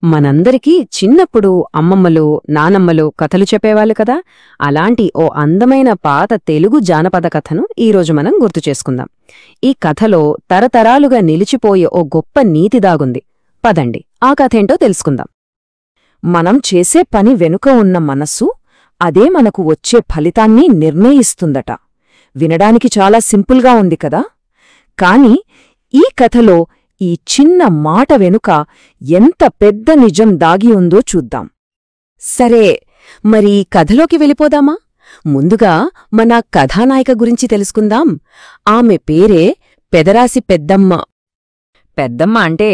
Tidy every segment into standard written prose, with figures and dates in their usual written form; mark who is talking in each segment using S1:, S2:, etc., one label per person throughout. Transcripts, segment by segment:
S1: మనందరికీ చిన్నప్పుడు అమ్మమ్మలు నానమ్మలు కథలు చెప్పేవాళ్ళు కదా. అలాంటి ఓ అందమైన పాత తెలుగు జానపద కథను ఈరోజు మనం గుర్తు చేసుకుందాం. ఈ కథలో తరతరాలుగా నిలిచిపోయే ఓ గొప్ప నీతి దాగుంది. పదండి ఆ కథేంటో తెలుసుకుందాం. మనం చేసే పని వెనుక ఉన్న మనస్సు, అదే మనకు వచ్చే ఫలితాన్ని నిర్ణయిస్తుందట. వినడానికి చాలా సింపుల్గా ఉంది కదా. కాని ఈ కథలో ఈ చిన్న మాట వెనుక ఎంత పెద్ద నిజం దాగి ఉందో చూద్దాం. సరే, మరి కథలోకి వెళ్ళిపోదామా? ముందుగా మన కథానాయిక గురించి తెలుసుకుందాం. ఆమె పేరే పెదరాసి పెద్దమ్మ. పెద్దమ్మ అంటే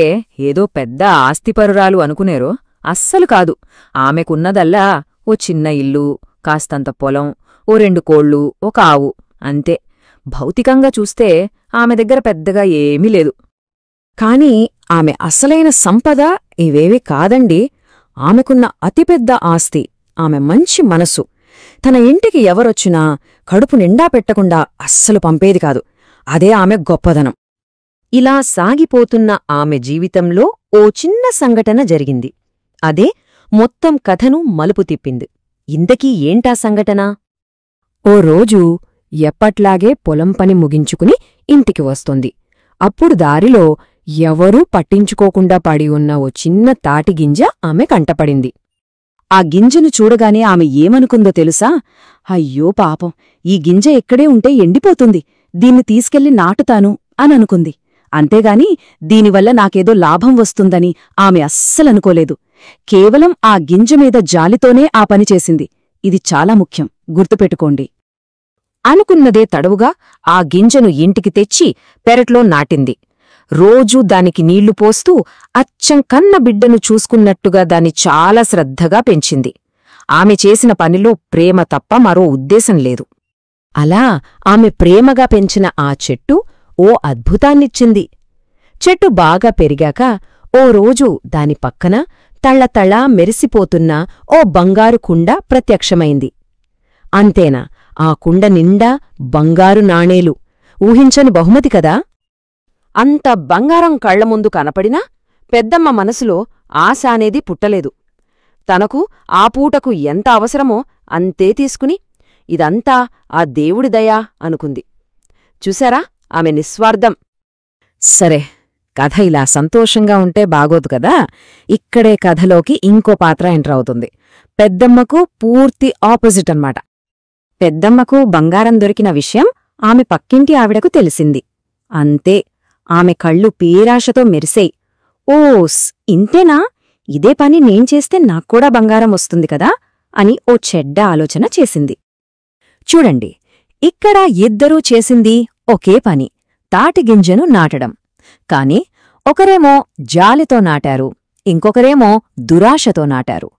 S1: ఏదో పెద్ద ఆస్తిపరురాలు అనుకునేరో? అస్సలు కాదు. ఆమెకున్నదల్లా ఓ చిన్న ఇల్లు, కాస్తంత పొలం, ఓ 2 కోళ్ళు, ఒక ఆవు, అంతే. భౌతికంగా చూస్తే ఆమె దగ్గర పెద్దగా ఏమీ లేదు. కాని ఆమె అసలైన సంపద ఇవేవి కాదండి. ఆమెకున్న అతిపెద్ద ఆస్తి ఆమె మంచి మనసు. తన ఇంటికి ఎవరొచ్చినా కడుపు నిండా పెట్టకుండా అస్సలు పంపేది కాదు. అదే ఆమె గొప్పదనం. ఇలా సాగిపోతున్న ఆమె జీవితంలో ఓ చిన్న సంఘటన జరిగింది. అదే మొత్తం కథను మలుపు తిప్పింది. ఇంతకీ ఏంటా సంఘటన? ఓ రోజు ఎప్పట్లాగే పొలం పని ముగించుకుని ఇంటికి వస్తోంది. అప్పుడు దారిలో ఎవరూ పట్టించుకోకుండా పడి ఉన్న ఓ చిన్న తాటిగింజ ఆమె కంటపడింది. ఆ గింజను చూడగానే ఆమె ఏమనుకుందో తెలుసా? అయ్యో పాపం, ఈ గింజ ఎక్కడే ఉంటే ఎండిపోతుంది, దీన్ని తీసుకెళ్లి నాటుతాను అననుకుంది. అంతేగాని దీనివల్ల నాకేదో లాభం వస్తుందని ఆమె అస్సలనుకోలేదు. కేవలం ఆ గింజ మీద జాలితోనే ఆ పనిచేసింది. ఇది చాలా ముఖ్యం, గుర్తుపెట్టుకోండి. అనుకున్నదే తడవుగా ఆ గింజను ఇంటికి తెచ్చి పెరట్లో నాటింది. రోజూ దానికి నీళ్లు పోస్తూ అచ్చం కన్న బిడ్డను చూసుకున్నట్టుగా దాన్ని చాలా శ్రద్ధగా పెంచింది. ఆమె చేసిన పనిలో ప్రేమ తప్ప మరో ఉద్దేశం లేదు. అలా ఆమె ప్రేమగా పెంచిన ఆ చెట్టు ఓ అద్భుతాన్నిచ్చింది. చెట్టు బాగా పెరిగాక ఓ రోజు దాని పక్కన తళ్లతళా మెరిసిపోతున్న ఓ బంగారు కుండ ప్రత్యక్షమైంది. అంతేనా, ఆ కుండ నిండా బంగారు నాణేలు. ఊహించని బహుమతి కదా. అంత బంగారం కళ్లముందు కనపడినా పెద్దమ్మ మనసులో ఆశ అనేది పుట్టలేదు. తనకు ఆ పూటకు ఎంత అవసరమో అంతే తీసుకుని ఇదంతా ఆ దేవుడి దయా అనుకుంది. చూశారా ఆమె నిస్వార్థం. సరే, కథ ఇలా సంతోషంగా ఉంటే బాగోదు కదా. ఇక్కడే కథలోకి ఇంకో పాత్ర ఎంటర్ అవుతుంది. పెద్దమ్మకు పూర్తి ఆపోజిట్ అన్నమాట. పెద్దమ్మకు బంగారం దొరికిన విషయం ఆమె పక్కింటి ఆవిడకు తెలిసింది. అంతే, ఆమె కళ్ళు పేరాశతో మెరిసేయ్. ఓస్, ఇంతేనా? ఇదే పని నేంచేస్తే నాక్కూడా బంగారం వస్తుంది కదా అని ఓ చెడ్డ ఆలోచన చేసింది. చూడండి, ఇక్కడ ఇద్దరూ చేసింది ఒకే పని, తాటిగింజను నాటడం. కాని ఒకరేమో జాలితో నాటారు, ఇంకొకరేమో దురాశతో నాటారు.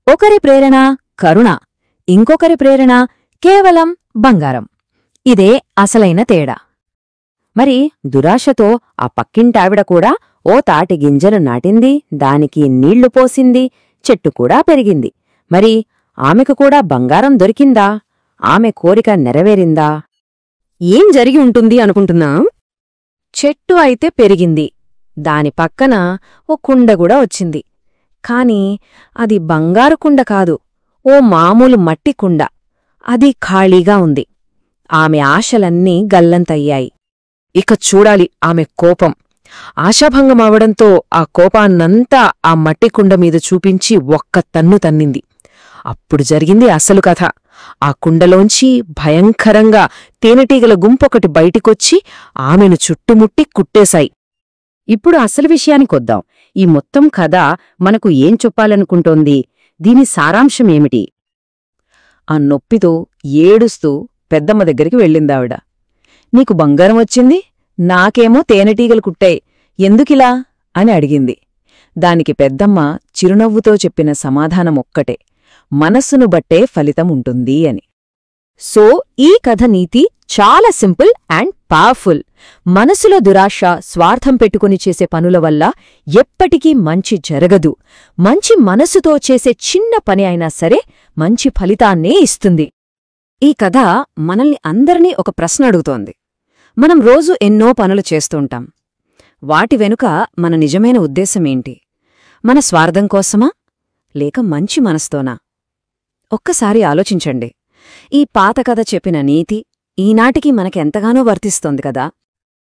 S1: ఒకరి ప్రేరణ కరుణ, ఇంకొకరి ప్రేరణ కేవలం బంగారం. ఇదే అసలైన తేడా. మరి దురాశతో ఆ పక్కింటావిడ కూడా ఓ తాటి గింజను నాటింది, దానికి నీళ్లు పోసింది, చెట్టు కూడా పెరిగింది. మరి ఆమెకు కూడా బంగారం దొరికిందా? ఆమె కోరిక నెరవేరిందా? ఏం జరిగి ఉంటుంది అనుకుంటున్నాం? చెట్టు అయితే పెరిగింది, దాని పక్కన ఓ కుండగూడా వచ్చింది. కాని అది బంగారు కుండ కాదు, ఓ మామూలు మట్టి కుండ. అది ఖాళీగా ఉంది. ఆమె ఆశలన్నీ గల్లంతయ్యాయి. ఇక చూడాలి ఆమె కోపం. ఆశాభంగమవడంతో ఆ కోపాన్నంతా ఆ మట్టికుండ మీద చూపించి ఒక్క తన్ను తన్నింది. అప్పుడు జరిగింది అసలు కథ. ఆ కుండలోంచి భయంకరంగా తేనెటీగల గుంపొకటి బయటికొచ్చి ఆమెను చుట్టుముట్టి కుట్టేశాయి. ఇప్పుడు అసలు విషయానికొద్దాం. ఈ మొత్తం కథ మనకు ఏం చెప్పాలనుకుంటోంది? దీని సారాంశమేమిటి? ఆ నొప్పితో ఏడుస్తూ పెద్దమ్మ దగ్గరికి వెళ్ళిందావిడ. నీకు బంగారం వచ్చింది, నాకేమో తేనెటీగలు కుట్టాయి, ఎందుకిలా అని అడిగింది. దానికి పెద్దమ్మ చిరునవ్వుతో చెప్పిన సమాధానమొక్కటే, మనస్సును బట్టే ఫలితం ఉంటుంది అని. సో ఈ కథ నీతి చాలా సింపుల్ అండ్ పవర్ఫుల్. మనసులో దురాశ, స్వార్థం పెట్టుకుని చేసే పనుల వల్ల ఎప్పటికీ మంచి జరగదు. మంచి మనసుతో చేసే చిన్న పని అయినా సరే మంచి ఫలితాన్నే ఇస్తుంది. ఈ కథ మనల్ని అందరినీ ఒక ప్రశ్న అడుగుతోంది. మనం రోజు ఎన్నో పనులు చేస్తుంటాం. వాటి వెనుక మన నిజమైన ఉద్దేశమేంటి? మన స్వార్థం కోసమా లేక మంచి మనస్తోనా? ఒక్కసారి ఆలోచించండి. ఈ పాత కథ చెప్పిన నీతి ఈనాటికి మనకెంతగానో వర్తిస్తోంది కదా.